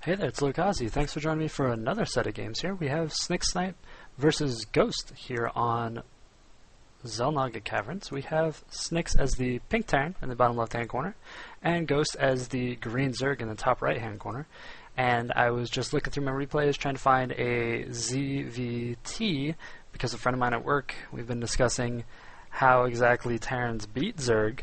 Hey there, it's Lukazi. Thanks for joining me for another set of games here. We have SniXSniPe versus ghOst here on Xel'Naga Caverns. We have SniX as the pink Terran in the bottom left-hand corner, and ghOst as the green Zerg in the top right-hand corner. And I was just looking through my replays trying to find a ZVT because a friend of mine at work, we've been discussing how exactly Terrans beat Zerg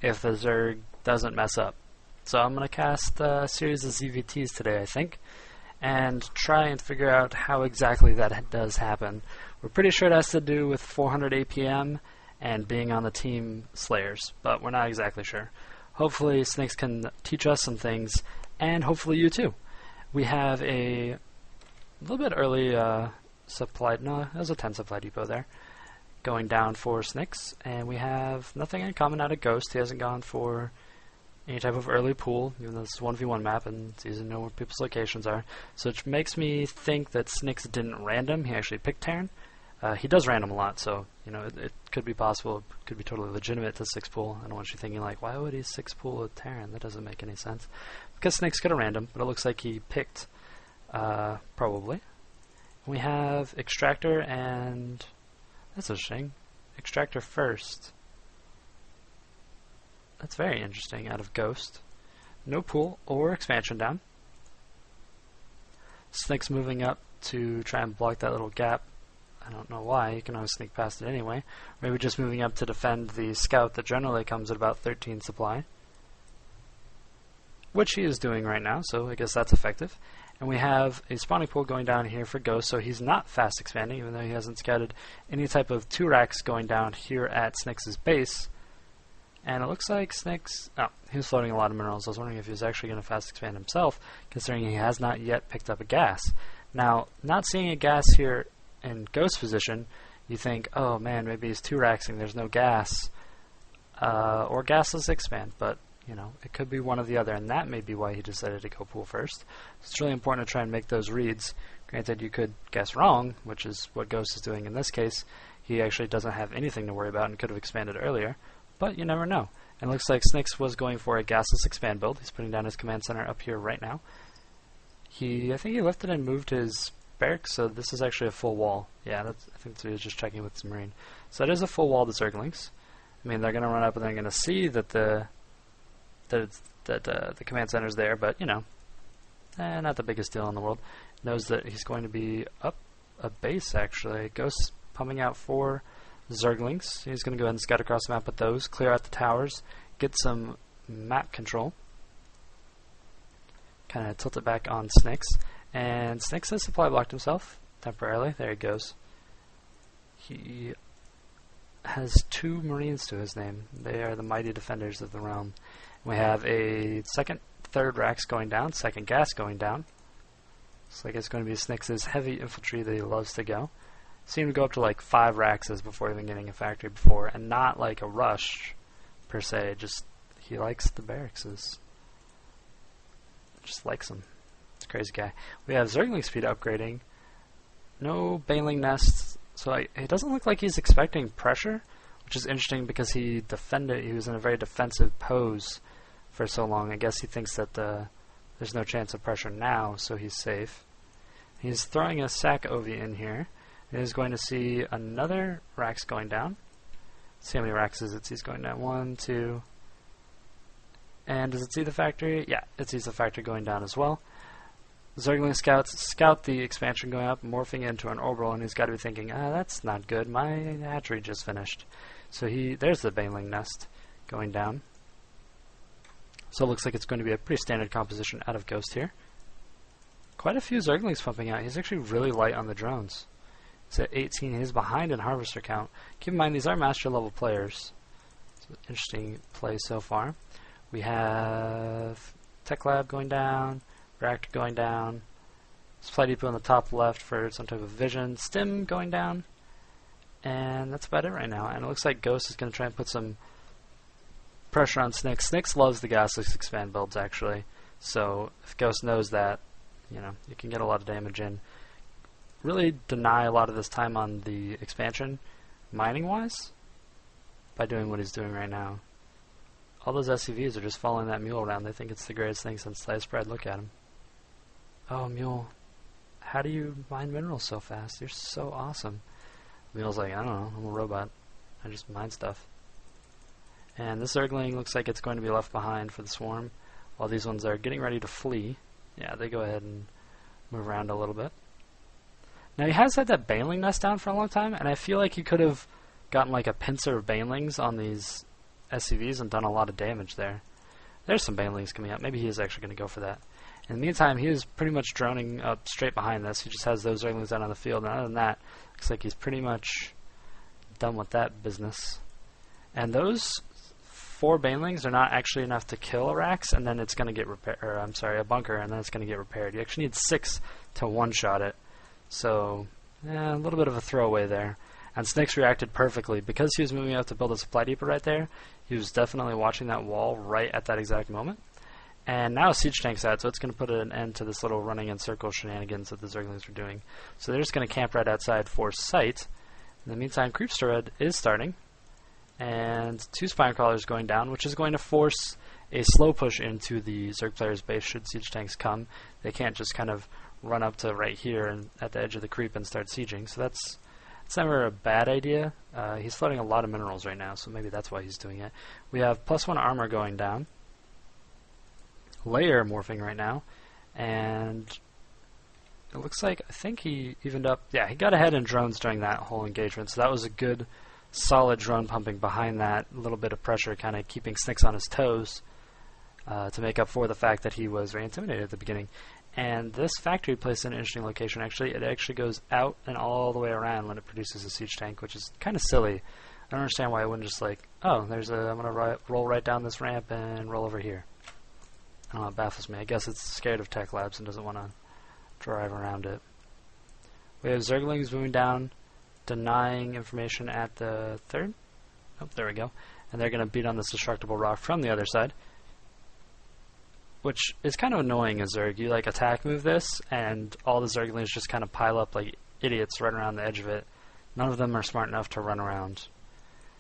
if the Zerg doesn't mess up. So I'm going to cast a series of ZVTs today, I think, and try and figure out how exactly that does happen. We're pretty sure it has to do with 400 APM and being on the team Slayers, but we're not exactly sure. Hopefully SniX can teach us some things, and hopefully you too. We have a little bit early supply, no, there's a 10 supply depot there, going down for SniX, and we have nothing uncommon out of ghOst. He hasn't gone for any type of early pool, even though it's a 1v1 map and it's easy to know where people's locations are. So it makes me think that SniX didn't random, he actually picked Terran. He does random a lot, so you know it could be possible, it could be totally legitimate to 6 pool. I don't want you thinking like, why would he 6 pool with Terran? That doesn't make any sense. Because SniX could have random, but it looks like he picked probably. We have Extractor and that's interesting. Extractor first. That's very interesting out of ghOst. No pool or expansion down. SniX moving up to try and block that little gap. I don't know why, you can always sneak past it anyway. Maybe just moving up to defend the scout that generally comes at about 13 supply. Which he is doing right now, so I guess that's effective. And we have a spawning pool going down here for ghOst, so he's not fast expanding, even though he hasn't scouted any type of 2 racks going down here at SniX's base. And it looks like SniX, oh, he was floating a lot of minerals. I was wondering if he was actually going to fast expand himself, considering he has not yet picked up a gas. Now, not seeing a gas here in ghOst position, you think, oh man, maybe he's 2 racksing, there's no gas. Or gasless expand, but you know, it could be one or the other, and that may be why he decided to go pool first. So it's really important to try and make those reads. Granted, you could guess wrong, which is what ghOst is doing in this case. He actually doesn't have anything to worry about and could have expanded earlier. But you never know. And it looks like SniX was going for a gasless expand build. He's putting down his command center up here right now. I think he lifted and moved his barracks, so this is actually a full wall. Yeah, I think he was just checking with his marine. So that is a full wall to Zerglings. I mean, they're going to run up and they're going to see that the command center's there, but you know, not the biggest deal in the world. Knows that he's going to be up a base actually. ghOst pumping out 4 Zerglings. He's going to go ahead and scout across the map with those, clear out the towers, get some map control. Kind of tilt it back on SniX. And SniX has supply blocked himself temporarily. There he goes. He has 2 Marines to his name. They are the mighty defenders of the realm. We have a third racks going down, second gas going down. Looks like it's going to be SniX's heavy infantry that he loves to go. Seemed to go up to like 5 raxes before even getting a factory before, and not like a rush per se, just he likes the barracks. Just likes them. It's a crazy guy. We have Zergling speed upgrading. No baneling nests, so it doesn't look like he's expecting pressure, which is interesting because he was in a very defensive pose for so long. I guess he thinks that there's no chance of pressure now, so he's safe. He's throwing a sack OV in here. He's going to see another racks going down. Let's see how many racks it sees going down. 1, 2. And does it see the factory? Yeah, it sees the factory going down as well. Zergling scouts scout the expansion going up, morphing into an orbital, and he's got to be thinking, that's not good. My hatchery just finished. So there's the baneling nest going down. So it looks like it's going to be a pretty standard composition out of ghOst here. Quite a few Zerglings pumping out. He's actually really light on the drones. He's at 18. He's behind in harvester count. Keep in mind, these are master level players. It's an interesting play so far. We have Tech Lab going down, Reactor going down, Supply Depot on the top left for some type of vision, Stim going down, and that's about it right now. And it looks like ghOst is going to try and put some pressure on SniX. SniX loves the gasless expand builds actually, so if ghOst knows that, you know, you can get a lot of damage in. Really deny a lot of this time on the expansion, mining-wise, by doing what he's doing right now. All those SCVs are just following that mule around. They think it's the greatest thing since sliced bread. Look at him. Oh, Mule, how do you mine minerals so fast? You're so awesome. Mule's like, I don't know, I'm a robot. I just mine stuff. And this Zergling looks like it's going to be left behind for the swarm, while these ones are getting ready to flee. Yeah, they go ahead and move around a little bit. Now, he has had that baneling nest down for a long time, and I feel like he could have gotten like a pincer of banelings on these SCVs and done a lot of damage there. There's some banelings coming up. Maybe he is actually going to go for that. In the meantime, he is pretty much droning up straight behind this. He just has those Zerglings out on the field, and other than that, looks like he's pretty much done with that business. And those 4 banelings are not actually enough to kill a Rax, and then it's going to get repaired. Or I'm sorry, a bunker, and then it's going to get repaired. You actually need 6 to one-shot it. So, a little bit of a throwaway there. And SniX reacted perfectly. Because he was moving out to build a supply depot right there, he was definitely watching that wall right at that exact moment. And now a siege tank's out, so it's going to put an end to this little running in circle shenanigans that the Zerglings were doing. So they're just going to camp right outside for sight. In the meantime, Creep Spread is starting. And 2 Spine Crawlers going down, which is going to force a slow push into the Zerg player's base should siege tanks come. They can't just kind of run up to right here and at the edge of the creep and start sieging. So it's never a bad idea. He's flooding a lot of minerals right now, so maybe that's why he's doing it. We have +1 armor going down. Layer morphing right now. And it looks like, I think he evened up. Yeah, he got ahead in drones during that whole engagement, so that was a good, solid drone pumping behind that. A little bit of pressure kind of keeping SniX on his toes to make up for the fact that he was very intimidated at the beginning. And this factory placed in an interesting location. Actually, it actually goes out and all the way around when it produces a siege tank, which is kind of silly. I don't understand why it wouldn't just like, oh, I'm going to roll right down this ramp and roll over here. I don't know, it baffles me. I guess it's scared of tech labs and doesn't want to drive around it. We have Zerglings moving down, denying information at the 3rd. Oh, there we go. And they're going to beat on this destructible rock from the other side, which is kind of annoying as Zerg. You like attack move this, and all the Zerglings just kind of pile up like idiots right around the edge of it. None of them are smart enough to run around.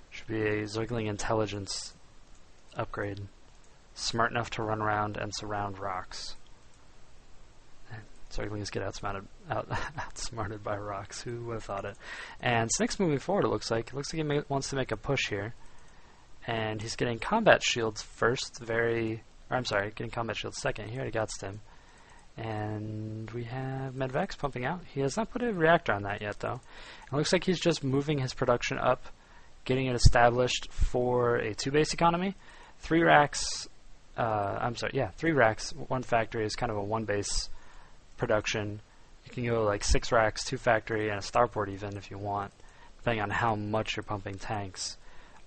Should be a Zergling intelligence upgrade. Smart enough to run around and surround rocks. Zerglings get outsmarted by rocks. Who would have thought it? And SniX moving forward, it looks like. It looks like he wants to make a push here. And he's getting combat shields first, getting combat shields second. He already got him. And we have Medivacs pumping out. He has not put a reactor on that yet, though. It looks like he's just moving his production up, getting it established for a 2-base economy. 3 racks, 3 racks, 1 factory is kind of a 1-base production. You can go like 6 racks, 2 factory, and a starport even if you want, depending on how much you're pumping tanks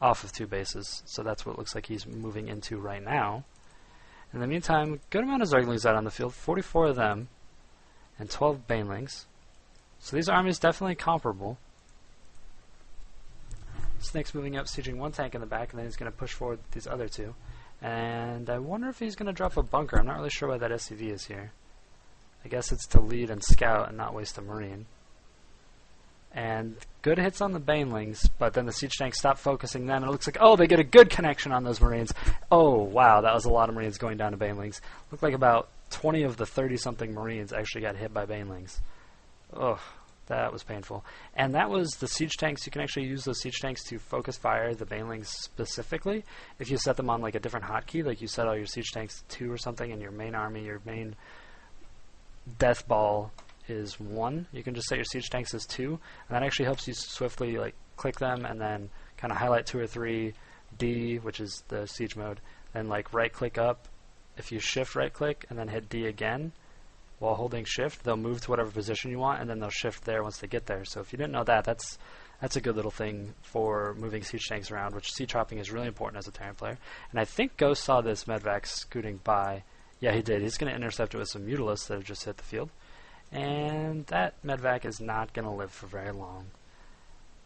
off of 2 bases. So that's what it looks like he's moving into right now. In the meantime, good amount of Zerglings out on the field, 44 of them, and 12 banelings. So these armies definitely comparable. SniX moving up, sieging 1 tank in the back, and then he's going to push forward these other 2. And I wonder if he's going to drop a bunker. I'm not really sure why that SCV is here. I guess it's to lead and scout and not waste a marine. And good hits on the banelings, but then the siege tanks stop focusing them, and it looks like, oh, they get a good connection on those marines. Oh, wow, that was a lot of marines going down to banelings. Looked like about 20 of the 30-something marines actually got hit by banelings. Ugh, that was painful. And that was the siege tanks. You can actually use those siege tanks to focus fire the banelings specifically. If you set them on like a different hotkey, like you set all your siege tanks to 2 or something, and your main army, your main death ball is 1. You can just set your siege tanks as 2, and that actually helps you swiftly like click them and then kind of highlight 2 or 3 D, which is the siege mode, then like right click up. If you shift right click and then hit D again while holding shift, they'll move to whatever position you want, and then they'll shift there once they get there. So if you didn't know that, that's a good little thing for moving siege tanks around, which siege hopping is really important as a Terran player. And I think ghOst saw this Medivac scooting by. Yeah, he did. He's going to intercept it with some Mutalisks that have just hit the field. And that Medivac is not going to live for very long.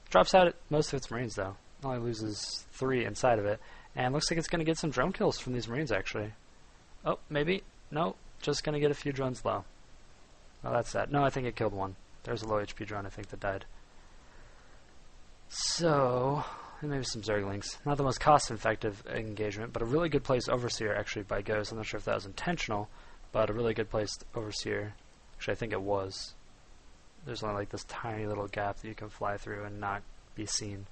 Drops out most of its marines, though. Only loses 3 inside of it. And looks like it's going to get some drone kills from these marines, actually. Oh, maybe. No, just going to get a few drones low. Oh, that's sad. No, I think it killed 1. There's a low HP drone, I think, that died. So, and maybe some Zerglings. Not the most cost-effective engagement, but a really good placed Overseer, actually, by ghOst. I'm not sure if that was intentional, but a really good placed Overseer Actually, I think it was. There's only like this tiny little gap that you can fly through and not be seen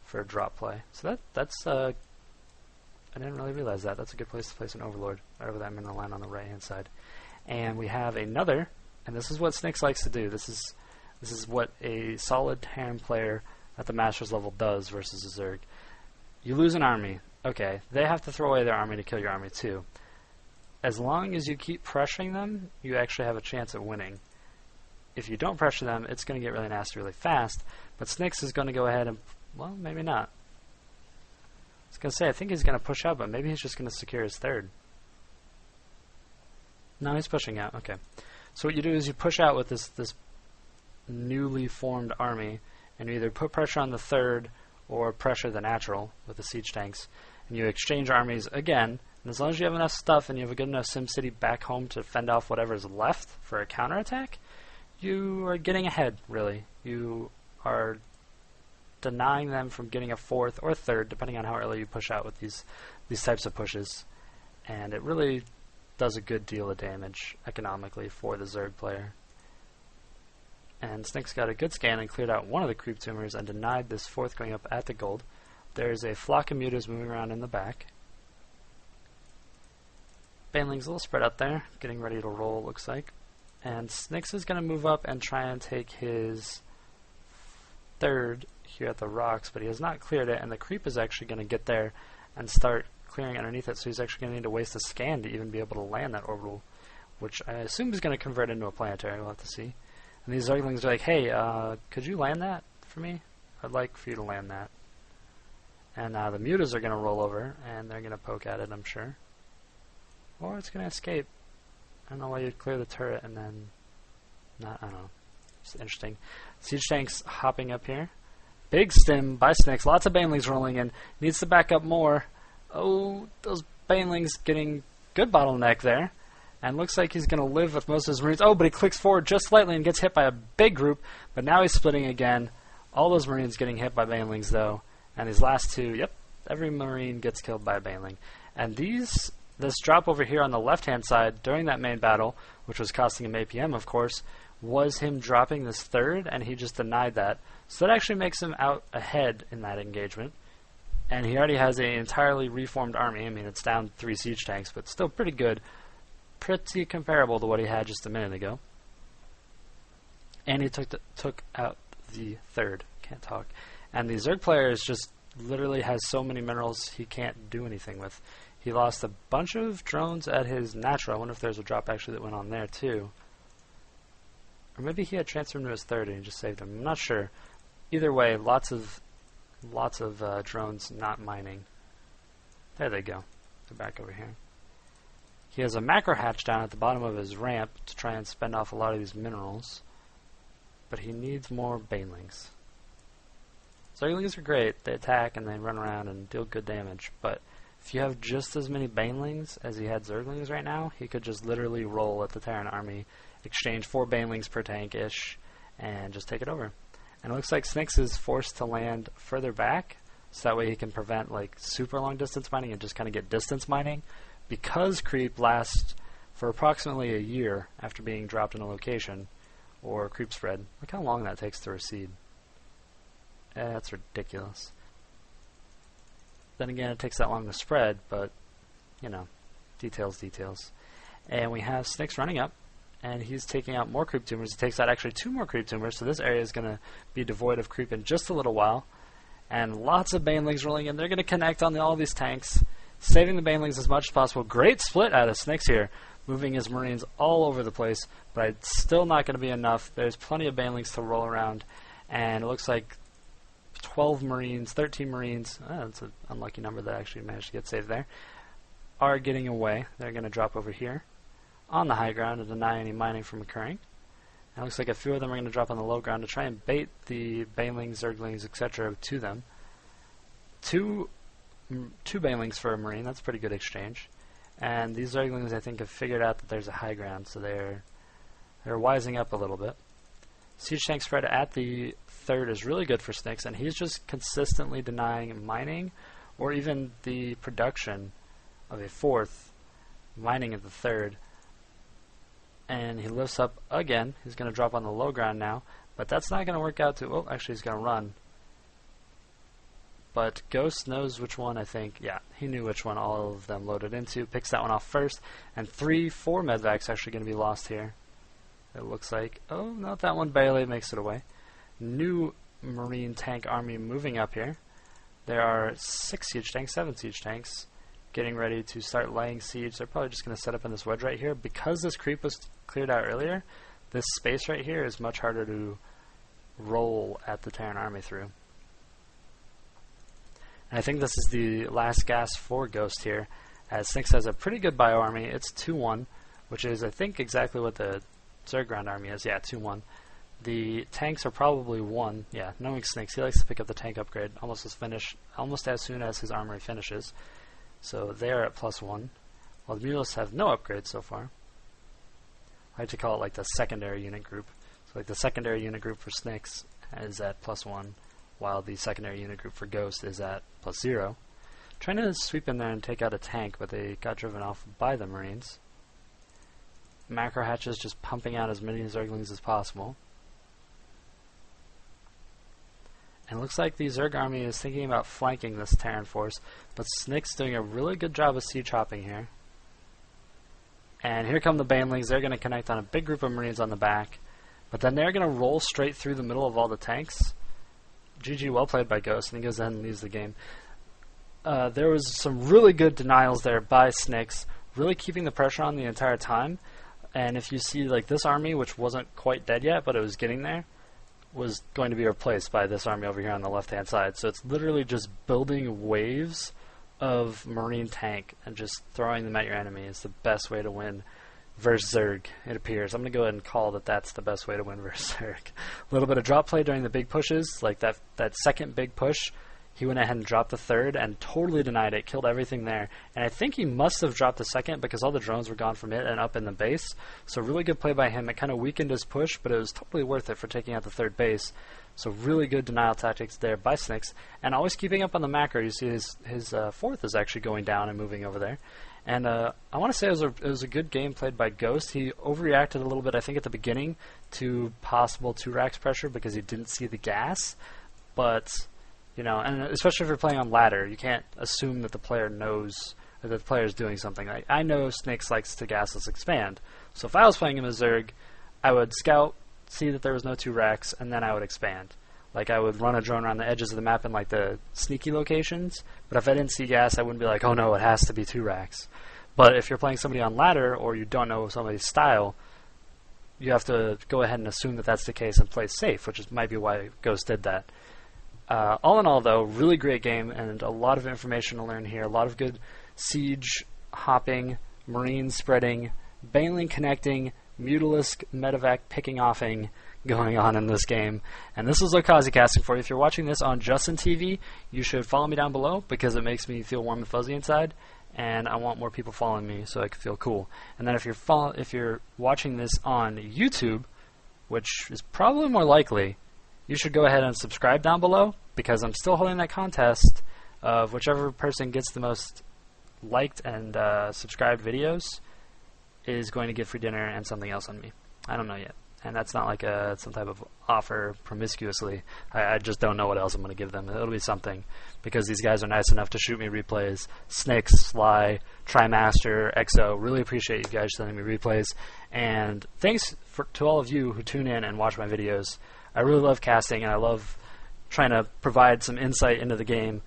for a drop play. So that's I didn't really realize that. That's a good place to place an Overlord, right over that mineral line on the right-hand side. And we have another, and this is what SniX likes to do. This is what a solid Terran player at the Masters level does versus a Zerg. You lose an army. Okay, they have to throw away their army to kill your army too. As long as you keep pressuring them, you actually have a chance at winning. If you don't pressure them, it's going to get really nasty really fast, but SniX is going to go ahead and, well, maybe not. I was going to say, I think he's going to push out, but maybe he's just going to secure his third. No, he's pushing out. Okay. So what you do is you push out with this newly formed army, and you either put pressure on the third or pressure the natural with the siege tanks, and you exchange armies again. And as long as you have enough stuff and you have a good enough SimCity back home to fend off whatever's left for a counterattack, you are getting ahead, really. You are denying them from getting a fourth or third, depending on how early you push out with these types of pushes. And it really does a good deal of damage economically for the Zerg player. And SniX got a good scan and cleared out one of the creep tumors and denied this fourth going up at the gold. There's a flock of mutas moving around in the back. Baneling's a little spread out there, getting ready to roll, looks like. And SniX is going to move up and try and take his third here at the rocks, but he has not cleared it, and the creep is actually going to get there and start clearing underneath it, so he's actually going to need to waste a scan to even be able to land that orbital, which I assume is going to convert into a planetary. We'll have to see. And these Zerglings are like, hey, could you land that for me? I'd like for you to land that. And the mutas are going to roll over, and they're going to poke at it, I'm sure. Or it's going to escape. I don't know why you'd clear the turret and then not, I don't know. It's interesting. Siege tanks hopping up here. Big stim by SniX. Lots of Banelings rolling in. Needs to back up more. Oh, those Banelings getting good bottleneck there. And looks like he's going to live with most of his Marines. Oh, but he clicks forward just slightly and gets hit by a big group. But now he's splitting again. All those Marines getting hit by Banelings, though. And these last two, yep, every Marine gets killed by a Baneling. And this drop over here on the left-hand side during that main battle, which was costing him APM, of course, was him dropping this third, and he just denied that. So that actually makes him out ahead in that engagement. And he already has an entirely reformed army. I mean, it's down 3 siege tanks, but still pretty good. Pretty comparable to what he had just a minute ago. And he took out the third. Can't talk. And the Zerg player is just literally has so many minerals he can't do anything with. He lost a bunch of drones at his natural. I wonder if there's a drop actually that went on there too. Or maybe he had transferred to his third and he just saved him. I'm not sure. Either way, lots of drones not mining. There they go. They're back over here. He has a macro hatch down at the bottom of his ramp to try and spend off a lot of these minerals. But he needs more Banelings. Zerglings are great. They attack and they run around and deal good damage. But if you have just as many Banelings as he had Zerglings right now, he could just literally roll at the Terran army, exchange 4 Banelings per tank-ish, and just take it over. And it looks like SniX is forced to land further back, so that way he can prevent like super long distance mining and just kind of get distance mining. Because creep lasts for approximately a year after being dropped in a location, or creep spread. Look how long that takes to reseed. That's ridiculous. Then again, it takes that long to spread, but, you know, details. And we have SniX running up, and he's taking out more creep tumors. He takes out actually 2 more creep tumors, so this area is going to be devoid of creep in just a little while. And lots of Banelings rolling in. They're going to connect on all these tanks, saving the Banelings as much as possible. Great split out of SniX here, moving his Marines all over the place, but it's still not going to be enough. There's plenty of Banelings to roll around, and it looks like 12 Marines, 13 Marines, that's an unlucky number that actually managed to get saved there, are getting away. They're going to drop over here on the high ground to deny any mining from occurring. And it looks like a few of them are going to drop on the low ground to try and bait the Banelings, Zerglings, etc. to them. Two Banelings for a Marine, that's a pretty good exchange. And these Zerglings, I think, have figured out that there's a high ground, so they're wising up a little bit. Siege tank spread at the third is really good for SniX, and he's just consistently denying mining or even the production of a fourth, mining at the third. and he lifts up again. He's going to drop on the low ground now, but that's not going to work out to... Oh, actually he's going to run. But ghOst knows which one, I think. Yeah, he knew which one all of them loaded into. Picks that one off first, and 3-4 Medivacs actually going to be lost here. It looks like... Oh, not that one. Barely makes it away. New Marine tank army moving up here. There are 6 siege tanks, 7 siege tanks, getting ready to start laying siege. They're probably just going to set up in this wedge right here. Because this creep was cleared out earlier, this space right here is much harder to roll at the Terran army through. And I think this is the last gas for ghOst here, as SniX has a pretty good bio army. It's 2-1, which is, I think, exactly what the Zerg ground army is. Yeah, 2-1. The tanks are probably 1. Yeah, knowing SniX, he likes to pick up the tank upgrade almost as soon as his armory finishes. So they are at +1, while the Mulists have no upgrades so far. I like to call it like the secondary unit group. So like the secondary unit group for SniX is at +1, while the secondary unit group for ghOst is at +0. Trying to sweep in there and take out a tank, but they got driven off by the Marines. Macro hatches just pumping out as many Zerglings as possible. And it looks like the Zerg army is thinking about flanking this Terran force, but SniX doing a really good job of siege hopping here. And here come the Banelings. They're going to connect on a big group of Marines on the back, but then they're going to roll straight through the middle of all the tanks. GG, well played by ghOst, and he goes ahead and leaves the game. There was some really good denials there by SniX, really keeping the pressure on the entire time. And if you see like this army, which wasn't quite dead yet, but it was getting there, was going to be replaced by this army over here on the left-hand side. So it's literally just building waves of Marine tank and just throwing them at your enemy is the best way to win versus Zerg, it appears. I'm going to go ahead and call that that's the best way to win versus Zerg. A little bit of drop play during the big pushes, like that second big push. He went ahead and dropped the third and totally denied it, killed everything there. And I think he must have dropped the second because all the drones were gone from it and up in the base. So really good play by him. It kind of weakened his push, but it was totally worth it for taking out the third base. So really good denial tactics there by SniX. And always keeping up on the macro. You see his fourth is actually going down and moving over there. And I want to say it was a good game played by ghOst. He overreacted a little bit, I think, at the beginning to possible 2 racks pressure because he didn't see the gas. But... you know, and especially if you're playing on ladder, you can't assume that the player knows or that the player is doing something. Like, I know SniX likes to gasless expand, so if I was playing him as Zerg, I would scout, see that there was no 2 racks, and then I would expand. Like, I would run a drone around the edges of the map in like the sneaky locations, but if I didn't see gas, I wouldn't be like, oh no, it has to be 2 racks. But if you're playing somebody on ladder or you don't know somebody's style, you have to go ahead and assume that that's the case and play safe, which might be why ghOst did that. All in all, though, really great game and a lot of information to learn here. A lot of good siege hopping, Marine spreading, Baneling connecting, Mutalisk, Medivac picking offing going on in this game. And this is Okazi casting for you. If you're watching this on Justin TV, you should follow me down below because it makes me feel warm and fuzzy inside. And I want more people following me so I can feel cool. And then if you're watching this on YouTube, which is probably more likely, you should go ahead and subscribe down below because I'm still holding that contest of whichever person gets the most liked and subscribed videos is going to get free dinner and something else on me. I don't know yet. And that's not like some type of offer promiscuously. I just don't know what else I'm going to give them. It'll be something because these guys are nice enough to shoot me replays. SniX, Sly, Trimaster, XO. Really appreciate you guys sending me replays. And thanks to all of you who tune in and watch my videos. I really love casting, and I love trying to provide some insight into the game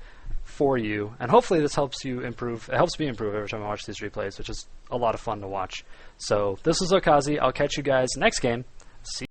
for you. And hopefully this helps you improve. It helps me improve every time I watch these replays, which is a lot of fun to watch. So this is Okazi. I'll catch you guys next game. See you.